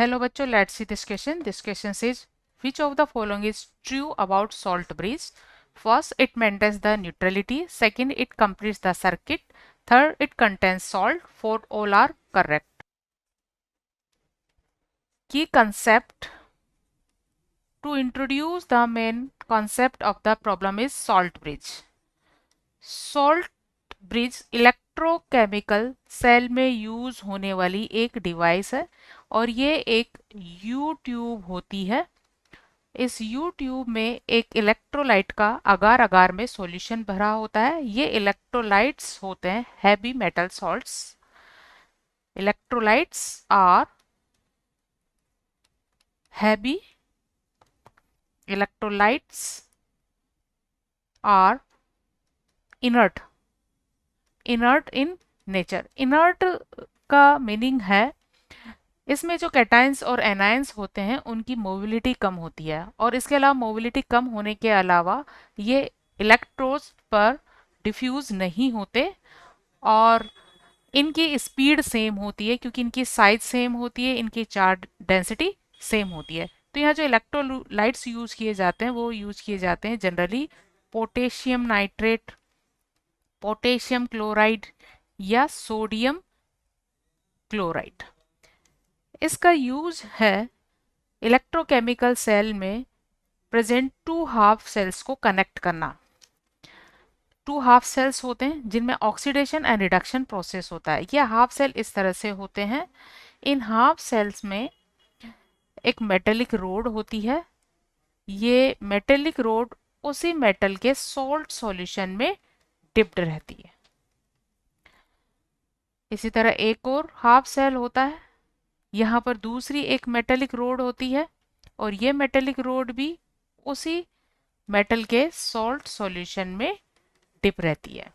Hello बच्चों, let's see this question. This question says, which of the following is true about salt bridge? First, it maintains the neutrality. Second, it completes the circuit. Third, it contains salt. Fourth, all are correct. Key concept to introduce the main concept of the problem is salt bridge. Salt bridge electrochemical cell में use होने वाली एक device है और ये एक you tube होती है। इस यू ट्यूब में एक इलेक्ट्रोलाइट का अगार अगार में सॉल्यूशन भरा होता है। ये इलेक्ट्रोलाइट्स होते हैं heavy metal salts. Electrolytes are heavy, electrolytes are inert, inert in nature. Inert का मीनिंग है इसमें जो कैटायंस और एनायंस होते हैं उनकी मोबिलिटी कम होती है और इसके अलावा मोबिलिटी कम होने के अलावा ये इलेक्ट्रोड्स पर डिफ्यूज नहीं होते और इनकी स्पीड सेम होती है क्योंकि इनकी साइज सेम होती है, इनकी चार्ज डेंसिटी सेम होती है। तो यहाँ जो इलेक्ट्रोलाइट्स यूज किए जाते हैं वो यूज किए जाते हैं generally potassium nitrate, potassium chloride या सोडियम क्लोराइड। इसका यूज है इलेक्ट्रोकेमिकल सेल में प्रेजेंट टू हाफ सेल्स को कनेक्ट करना। टू हाफ सेल्स होते हैं जिनमें ऑक्सीडेशन एंड रिडक्शन प्रोसेस होता है। ये हाफ सेल इस तरह से होते हैं। इन हाफ सेल्स में एक मेटेलिक रोड होती है। ये मेटेलिक रोड उसी मेटल के सॉल्ट सॉल्यूशन में डिप्ड रहती है। इसी तरह एक और हाफ सेल होता है। यहाँ पर दूसरी एक मेटेलिक रोड होती है और ये मेटेलिक रोड भी उसी मेटल के सॉल्ट सॉल्यूशन में डिप रहती है।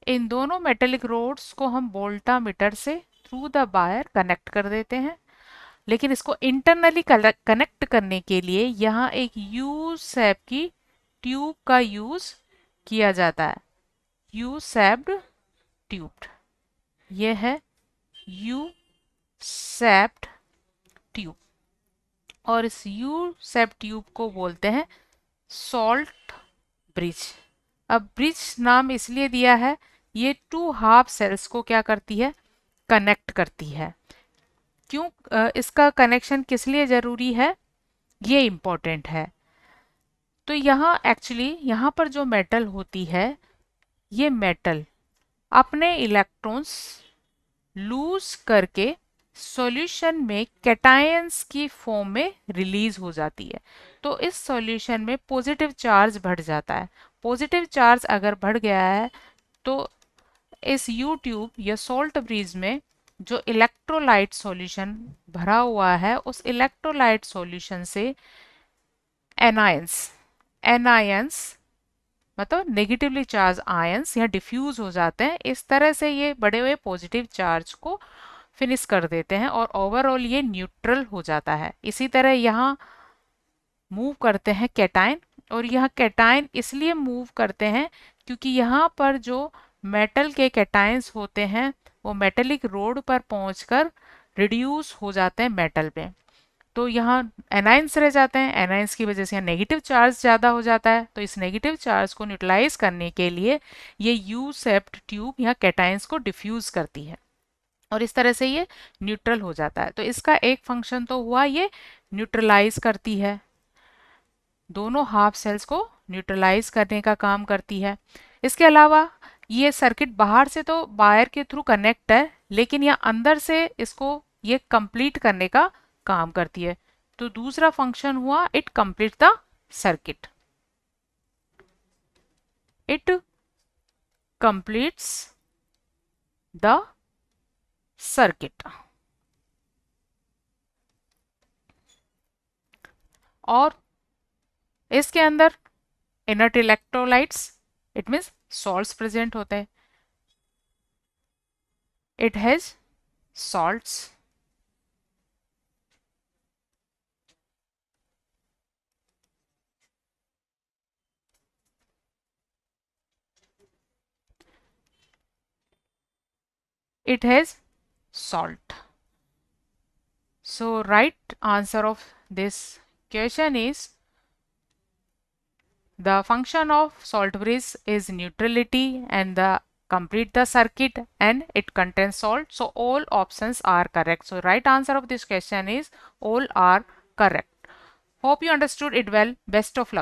इन दोनों मेटेलिक रोड्स को हम वोल्टामीटर से थ्रू द वायर कनेक्ट कर देते हैं, लेकिन इसको इंटरनली कनेक्ट करने के लिए यहाँ एक यू शेप की ट्यूब का यूज किया जाता है। यू शेप्ड ट्यूब, ये है यू शेप्ड ट्यूब और इस यू शेप ट्यूब को बोलते हैं सॉल्ट ब्रिज। अब ब्रिज नाम इसलिए दिया है, ये टू हाफ सेल्स को क्या करती है, कनेक्ट करती है। क्यों इसका कनेक्शन किस लिए जरूरी है, ये इम्पोर्टेंट है। तो यहाँ एक्चुअली यहाँ पर जो मेटल होती है, ये मेटल अपने इलेक्ट्रॉन्स लूज करके सॉल्यूशन में कैटायंस की फॉर्म में रिलीज हो जाती है। तो इस सॉल्यूशन में पॉजिटिव चार्ज बढ़ जाता है। पॉजिटिव चार्ज अगर बढ़ गया है तो इस यू ट्यूब या सॉल्ट ब्रिज में जो इलेक्ट्रोलाइट सॉल्यूशन भरा हुआ है उस इलेक्ट्रोलाइट सॉल्यूशन से एनायंस, एनायंस मतलब नेगेटिवली चार्ज आयंस यहाँ डिफ्यूज हो जाते हैं। इस तरह से ये बड़े हुए पॉजिटिव चार्ज को फिनिश कर देते हैं और ओवरऑल ये न्यूट्रल हो जाता है। इसी तरह यहाँ मूव करते हैं कैटायन और यह कैटायन इसलिए मूव करते हैं क्योंकि यहाँ पर जो मेटल के कैटायंस होते हैं वो मेटेलिक रोड पर पहुंचकर रिड्यूस हो जाते हैं मेटल पे। तो यहाँ एनाइंस रह जाते हैं। एनाइंस की वजह से यहाँ नेगेटिव चार्ज ज़्यादा हो जाता है। तो इस नेगेटिव चार्ज को न्यूट्रलाइज करने के लिए ये यू शेप्ड ट्यूब यहाँ कैटायंस को डिफ्यूज करती है और इस तरह से ये न्यूट्रल हो जाता है। तो इसका एक फंक्शन तो हुआ, ये न्यूट्रलाइज करती है, दोनों हाफ सेल्स को न्यूट्रलाइज करने का काम करती है। इसके अलावा ये सर्किट बाहर से तो वायर के थ्रू कनेक्ट है, लेकिन यह अंदर से इसको ये कंप्लीट करने का काम करती है। तो दूसरा फंक्शन हुआ, it complete the circuit, it completes the circuit. और इसके अंदर inert electrolytes, it means salts present होते हैं। It has salts, it has salt, So right answer of this question is the function of salt bridge is neutrality and the complete the circuit and it contains salt. So all options are correct. So right answer of this question is all are correct. Hope you understood it well. Best of luck.